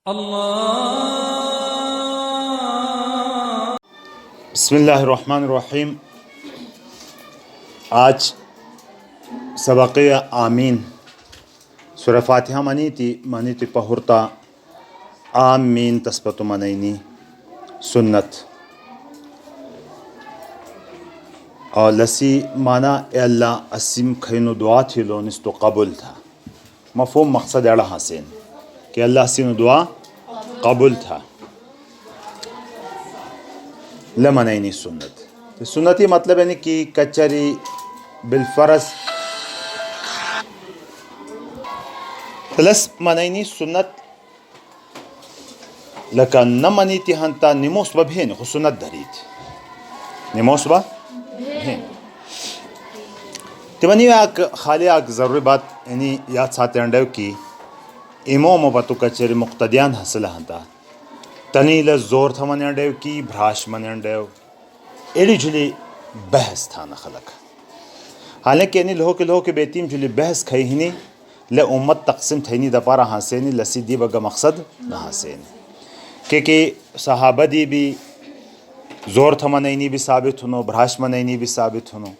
بسم اللہ الرحمن الرحیم. آج سبق آمین سورہ فاتحہ منی تی پہرتا آمین تسبت منینی سنت اور لسی مانا اے اللہ اسیم کھینو دعا تھی لو نستو قبول تھا. مفہوم مقصد اڑا حسین کہ اللہ اسیم دعا قبول تھا لمنینی سنت. سنتی مطلب ہے کہ کچری بالفرض تلس منینی سنت لکا نمنیتی ہنتا نموس با بھین خو سنت دھرید نموس با بھین تیمانی آک خالی آک ضروری بات یعنی یاد ساتھ انڈیو کی امام باتو کچری مقتدیان حاصل ہنتا تنیل زور تھا من انڈیو کی بھراش من انڈیو ایڈی جھلی بحث تھا نخلق. حالانکہ یعنی لہو کے بیتیم جھلی بحث کھئی ہنی لے امت تقسیم تھینی دپارا حاسینی لسی دی بگا مقصد نہ حاسینی کہ صحابہ دی بھی زور تھا منینی بھی ثابت ہنو بھراش منینی بھی ثابت ہنو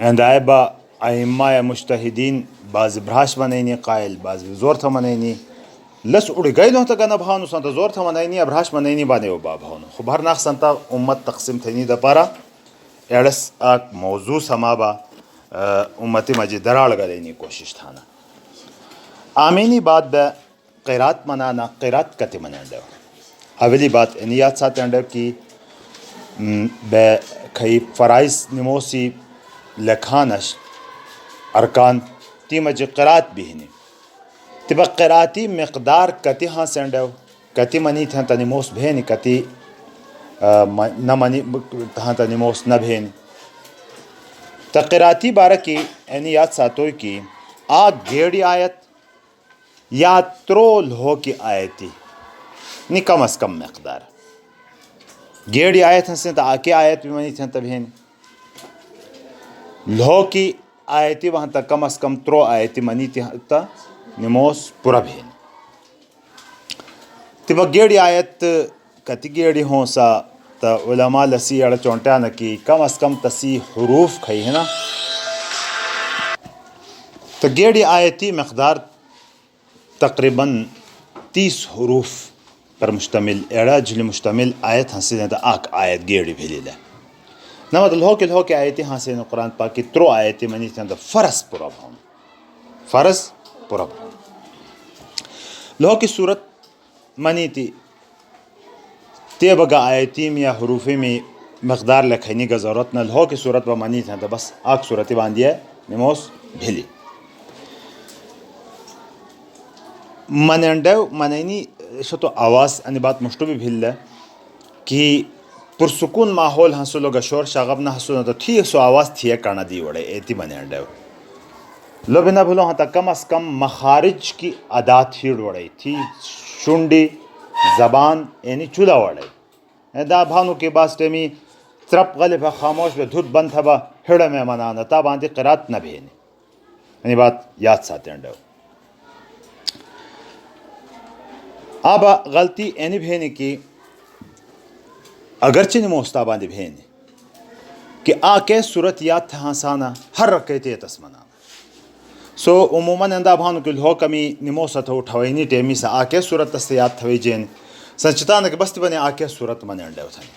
اندائے با ائمہ مجتہدین بعض بھراش منینی قائل بعض زور تھا منینی لس اڑ گئی لو تا گنا بھاونو سنتا زور تھا منینی ابھراش منینی بانے و با بھاونو خو بھر ناخ سنتا امت تقسیم تھینی دپارا ایڑس آک موضوع سما با امتی مجی دراڑ گلینی کوشش تھانا. آمینی بات بے قیرات منانا قیرات کتی منانڈو اولی بات انیات ساتھ انڈو کی بے کھئی فرائض نموسی لکھانش ارکان تی مجی قیرات بھی ہنی تبا قیراتی مقدار کتی ہاں سنڈو کتی منی تھا تا نموس بھینی کتی نہ منی تھا تا نموس نہ بھینی. تا قیراتی بارہ کی اینی یاد ساتوئی کی آگ گیڑی آیت یا ترول ہو کی آیتی نی کم از کم مقدار گیڑی آیت ہنسیں تا آکی آیت بھی منی تھا تا بھینی لہو کی آیتی وہاں تا کم از کم ترو آیتی منی تا نموس پورا بھین. تبا گیڑی آیت کتی گیڑی ہوں سا تا علماء لسی اڑا چونٹانا کی کم از کم تسی حروف کھئی ہے نا تا گیڑی آیتی مقدار تقریباً 30 حروف پر مشتمل اڑا جلی مشتمل آیت حاصل ہے تا آک آیت گیڑی بھیلی لے نمت لہو کے آیتی حاصل ہے قرآن پاک کی ترو آیتی منی تھا تا فرض پورا بھون فرض پورا بھون لہو کی صورت منی تی تے بگا آیتیم یا حروفی میں مقدار لکھینی کا ضرورت نہ لہو کی صورت با منی تھا تا بس آک صورتی باندھی ہے نموس بھیلی مننڈو منینی شتو آواز انی بات مشتو بھی بھیل لے کہ پرسکون ماحول حاصلو گا شور شاغب نہ حاصلو تو ٹھیک سو آواز تھیا کرنا دی وڑے ایتی مننڈو لو بھی نہ بھولو ہاں تا کم از کم مخارج کی ادا تھی وڑے تھی شنڈی زبان یعنی چولا وڑے دا بھانو کے باس ٹیمی ترپ غلب خاموش بے دھت بند تھا با ہڑا میں منانا تا باندھی قرات نہ بھینی یعنی بات یاد ساتھ انڈو. آبا غلطی اینی بھینی کی اگرچہ نموستا باندھی بھینی کہ آکے صورت یاد تھا ہنسانا ہر رکیتی تسمنانا سو عموماً اندہ بھانو کہ لہو کمی نموسا تھا اٹھوینی ٹیمی سا آکے صورت تستے یاد تھوئی جین سنچتانا کہ بستی بنے آکے صورت منے انڈے ہوتا ہے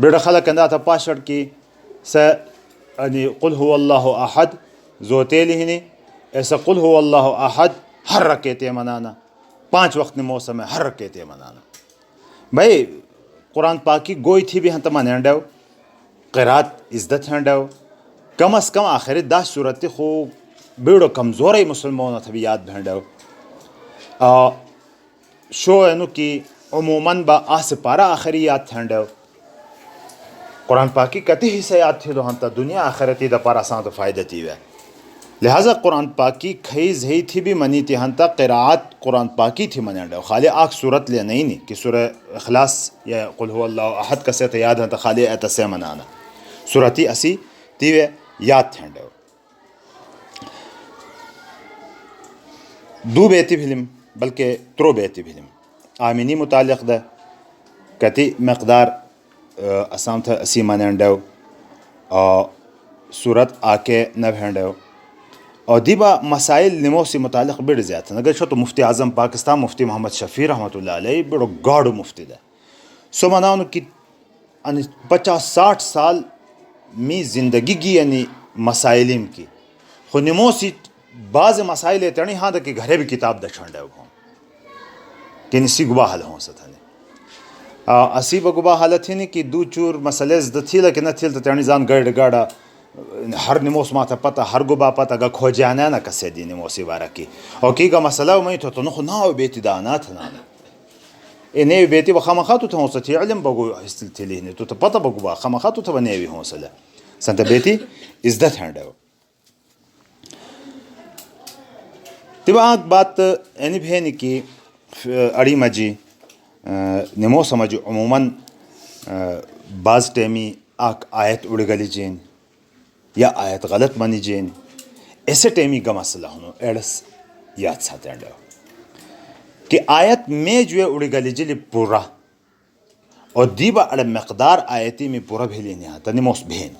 بیڑا خلق اندہ تھا پاشڑ کی سا قل هو اللہ احد زوتیلی ہنی ایسا قل هو اللہ احد ہر رکیتی منانا 5 وقت نموسا میں ہر رکیتی منانا. بھائی قرآن پاکی گوئی تھی بھی ہنتا منے انڈے قرات عزت انڈے کم از کم آخری 10 صورتی خوب بیڑو کمزور مسلمانوں تھا بھی یاد بھینڈو شو اینو کی عموماً با آس پارا آخری یاد تھینڈو قرآن پاکی کتی ہی سے یاد تھی دو ہنتا دنیا آخرتی دا پارا سان تو فائدہ تھی وے لہٰذا قرآن پاکی کھیز ہی تھی بھی منی تھی ہنتا قرآت قرآن پاکی تھی منی خالی آگ صورت لے نہیں کہ سورہ اخلاص یا قل هو اللہ احد کا سے یاد ہنتا خالی ایتا سے منانا صورتی اسی تیوے یاد تھینڈو. دو بیتی فلم بلکہ ترو بیتی بھلم آمینی متعلق ده کتی مقدار اسام تھا اسی منڈو صورت آکے نہ بھینڈو اور دیبا مسائل نمو سے متعلق بڑھ زیادہ اگر شو تو مفتی اعظم پاکستان مفتی محمد شفیع رحمۃ اللہ علیہ بڑو گاڑو مفتی ده سو مناؤن کی 50-60 سال می زندگی کی یعنی مسائلیم کی خو نمو سی بعض مسائل تنی ہاں دا کہ گھرے بھی کتاب دا چھنڈے ہوں کہ نسی گبا حل ہوں ستھنے اسی با گبا حالت ہی نہیں کہ دو چور مسئلے زدہ تھیلا کہ نہ تھیل تنی زان گرد گاڑا ہر نموس ماتا پتا ہر گبا پتا گا کھو جانا نا کسی دی نموسی بارا کی اور کی گا مسئلہ میں تو نخو ناو بیتی دانا تھنا نیوی بیتی با خامخاتو تا ہونسا تھی علم بگو استل تیلی ہنی تو تا پتا بگو با خامخاتو تا با نیوی ہونسا لے سنتا بیتی ازدت ہنڈے ہو تیبا آنک بات اینی بھینی کی اڑی مجی نمو سمجھو عموماً بعض ٹیمی آک آیت اڑ گلی جین یا آیت غلط منی جین ایسے ٹیمی گا مسئلہ ہونو ایڈس یاد ساتھ ہنڈے ہو کہ آیت میں جو اڑ گلی جلی پورا اور دیبا اڑ مقدار آیتی میں پورا بھیلی نہیں آتا نموس بھین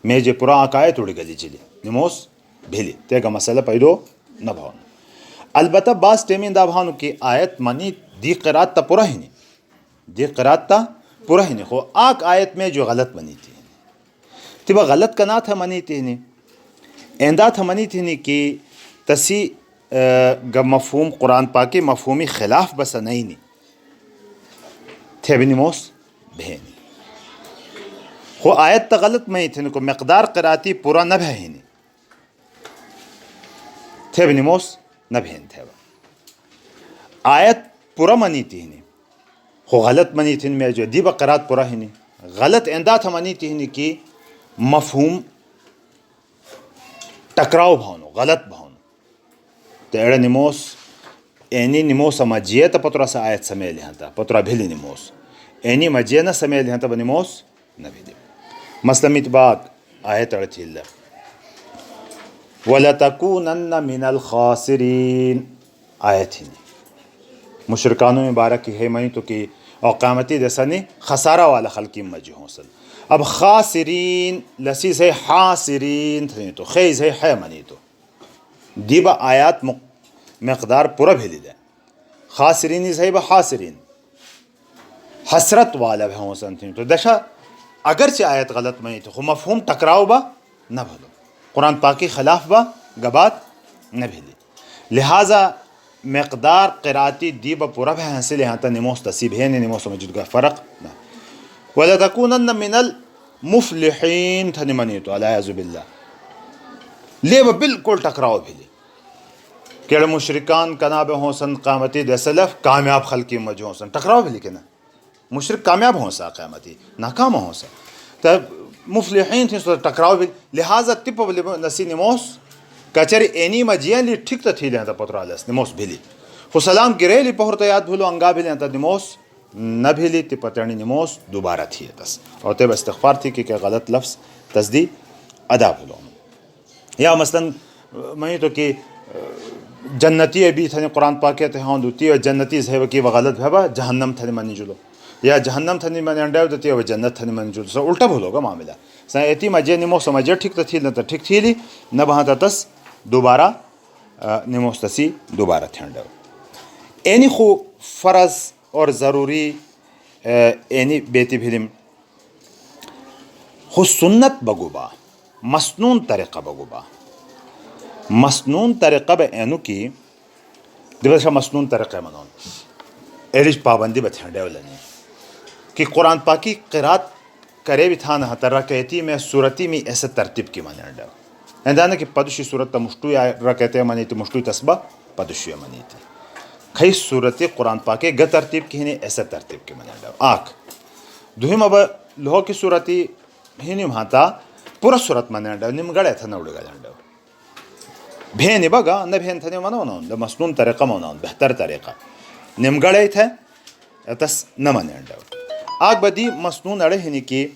میں جو پورا آک آیت اڑ گلی جلی نموس بھیلی تے گا مسئلہ پیدو نہ بھاؤن البتہ بعض ٹیمین دا بھاؤنو کہ آیت منی دی قرات تا پورا ہی نہیں دی قرات تا پورا ہی نہیں خو آک آیت میں جو غلط منی تھی تیبا غلط کا نا تھا منی تھی نہیں ایندہ تھا منی تھی نہیں کہ تسی گا مفہوم قرآن پاکی مفہومی خلاف بس نہیں تھے بھی نموس بھینی خو آیت تا غلط میں تھی کو مقدار قراتی پورا نہ بھینی تھے بھی نموس نہ بھین تھے آیت پورا منی تھی نہیں خو غلط منی تھی میں جو دیبا قرات پورا ہی نہیں غلط ایندہ تھا منی تھی نہیں کہ مفہوم ٹکراؤ بھاؤنو غلط بھاؤنو تو ایڑا نموس اینی نموس مجیے تا پترا سا آیت سمیل یہاں تا پترا بھیلی نموس اینی مجیے نا سمیل یہاں تا بنموس نہ بھیلی مثلا متباق آیت اڑتی اللہ وَلَتَكُونَنَّ مِنَ الْخَاسِرِينَ آیت ہی نہیں مشرکانوں میں بارہ کی ہے منی تو کہ اور قیامتی جیسا نہیں خسارہ والا خلقی مجی ہوں سل اب خاسرین لسیس ہے حاسرین تھنی تو خیز ہے ہے منی تو دیبا آیات مقدار پورا بھیلی دے خاسرین صحیح با حاسرین حسرت والا بھی ہوں سن تھنی تو دشا اگرچہ آیت غلط منی تو خو مفہوم ٹکراؤ با نہ بھلو قرآن پاکی خلاف با گبات نہ بھیلی لہٰذا مقدار قراتی دیبا پورا بھی حاصل یہاں تا نموس تصیب ہے نموس مجد کا فرق نہ وَلَتَكُونَنَّ مِنَ الْمُفْلِحِينَ تھا نمانی تو علیہ باللہ لے با بالکل ٹکراؤ بھیلی کیڑے مشرکان کناب ہوں سن قیامتی دے سلف کامیاب خلقی مجھ ہوں سن ٹکراؤ بھیلی کہ نا مشرک کامیاب ہوں سا قیامتی ناکام ہوں سا تب مفلحین تھی سو ٹکراؤ بھی لہٰذا تپ نسی نموس کچری اینی مجیاں لی ٹھیک تا تھی لیں تا پتر آلیس نموس بھیلی خو سلام گرے لی پہرتا یاد بھولو انگا بھی لیں تا نموس نہ بھیلی تی پترنی نموس دوبارہ تھی تس اور تیب استغفار تھی کہ غلط لفظ تصدی ادا بھولو یا مثلا میں تو کہ جنتی ابھی تھا قرآن پاکیہ تے ہاں دوتی اور جنتی ہے کہ وہ غلط بھابا جہنم تھا منی جلو یا جہنم تھنی من انڈاو دتی و جنت تھنی من جو سو الٹا بھولو گا معاملہ سا ایتی مجے نمو سمجھے ٹھیک تا تھی نہ ٹھیک تھی لی نہ بہاں تس دوبارہ نموستسی دوبارہ تھنڈو اینی خو فرض اور ضروری اینی بیتی بھلم خو سنت بگوبا مسنون طریقہ بگوبا مسنون طریقہ با اینو کی دیبشا مسنون طریقہ منون ایلیش پابندی بتھنڈو لنی کہ قرآن پاکی قرات کرے بھی تھا نہ رکعتی میں صورتی میں ایسے ترتیب کی مانے ڈا اندانا کہ پدشی صورت تا مشتوی رکعتے منی تھی مشتوی تسبہ پدشی منی تھی کئی صورتی قرآن پاکی گ ترتیب کی ہنی ایسے ترتیب کی مانے ڈا آنکھ دوہم اب لہو کی صورتی ہنی مہاتا پورا صورت مانے ڈا نم گڑے تھا نوڑ گا ڈا بھینی بگا نہ بھین تھا منو نہ مسنون طریقہ منو بہتر طریقہ نم گڑے تھے تس نہ مانے ڈا آگ بدی مسنون اڑے ہنی کی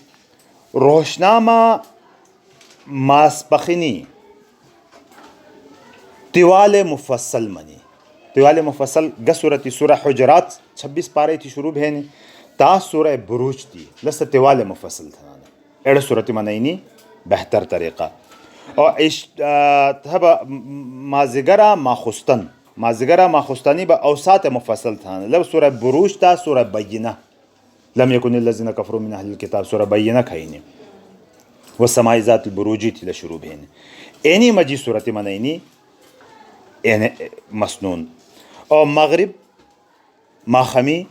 روشنامہ ماسپخینی طوال مفصل منی تیوالے مفصل گ صورتی سورہ حجرات 26 پارے تھی شروع بھینی تا سورہ بروج تھی لس تیوالے مفصل تھا ایڑ صورتی منینی بہتر طریقہ اور تھب مازگرا ماخستانی با اوسات مفصل تھا لب سورہ بروج تا سورہ بینہ لم یکن الذین کفروا من اہل الکتاب سورہ بینہ کھائینی والسماء ذات البروجی تھی لشروع بھینی اینی مجی صورتی منینی مسنون اور مغرب ماخمی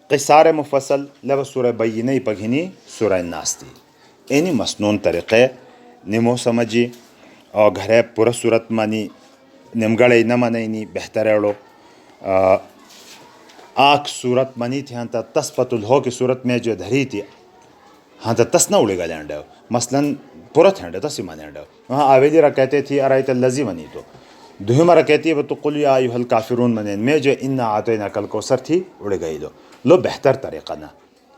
قصار مفصل لب سورہ بینہ پگھنی سورہ الناس تھی اینی مسنون طریقے نمو سمجھی اور گھرے پورا صورت مانی نمگڑے نہ منینی بہتر ایڑو آنکھ صورت منی تھی ہاں تا تس پتل ہو کی صورت میں جو دھری تھی ہاں تا تس نہ اڑے گا لینڈو مثلاً پورت ہینڈو تسی منینڈو وہاں آویلی رکھتے تھی ارائیت اللذی منی تو دوہمہ رکھتی ہے تو قل یا ایوہ الکافرون منین میں جو انا آتیناک الکوثر تھی اڑے گئی لو بہتر طریقہ نہ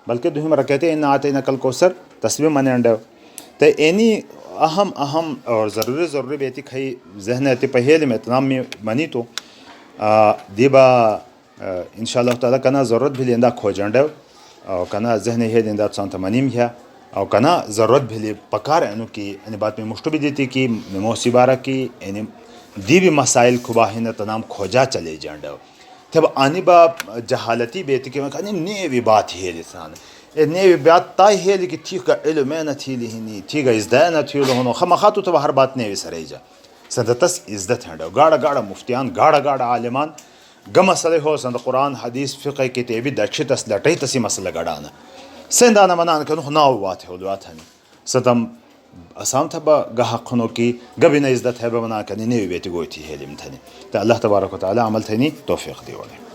بلکہ دوہمہ رکھتے انا آتیناک الکوثر تسبیح منینڈو تو اینی اہم اور ضروری بیتی کھائی ذہن ایتی پہیلی میں اتنام میں منی تو دیبا انشاءاللہ تعالیٰ کنا ضرورت بھی لیندہ کھو جانڈو اور کنا ذہن ہے لیندہ سانتا منیم ہے اور کنا ضرورت بھی لی پکار اینو کی اینی بات میں مشتو بھی دیتی کی موسی بارہ کی اینی دی بھی مسائل کھباہین تنام کھوجا چلے جانڈو تب آنی با جہالتی بیتی کی میں کہا نیوی بات ہے لسان نیوی بات تائی ہے لیکن ٹھیک علم ہے نہ تھی لہنی ٹھیک ازدہ نہ تھی لہنو خمخاتو تب ہر بات نیوی سرے جا سندتس عزت ہنڈو گاڑا مفتیان گاڑا عالمان گا مسئلہ ہو سند قرآن حدیث فقہ کتابی دچھی تس لٹی تسی مسئلہ گڑانا سندانا منان کنو ناو بات ہے ولوات ہنی ستم اسام تھا با گاہ خنو کی گبی نہ عزت ہے بمنا کنی نیوی بیتی گوئی تھی ہے لیم تھنی تو اللہ تبارک و تعالی عمل تھنی توفیق دیوانے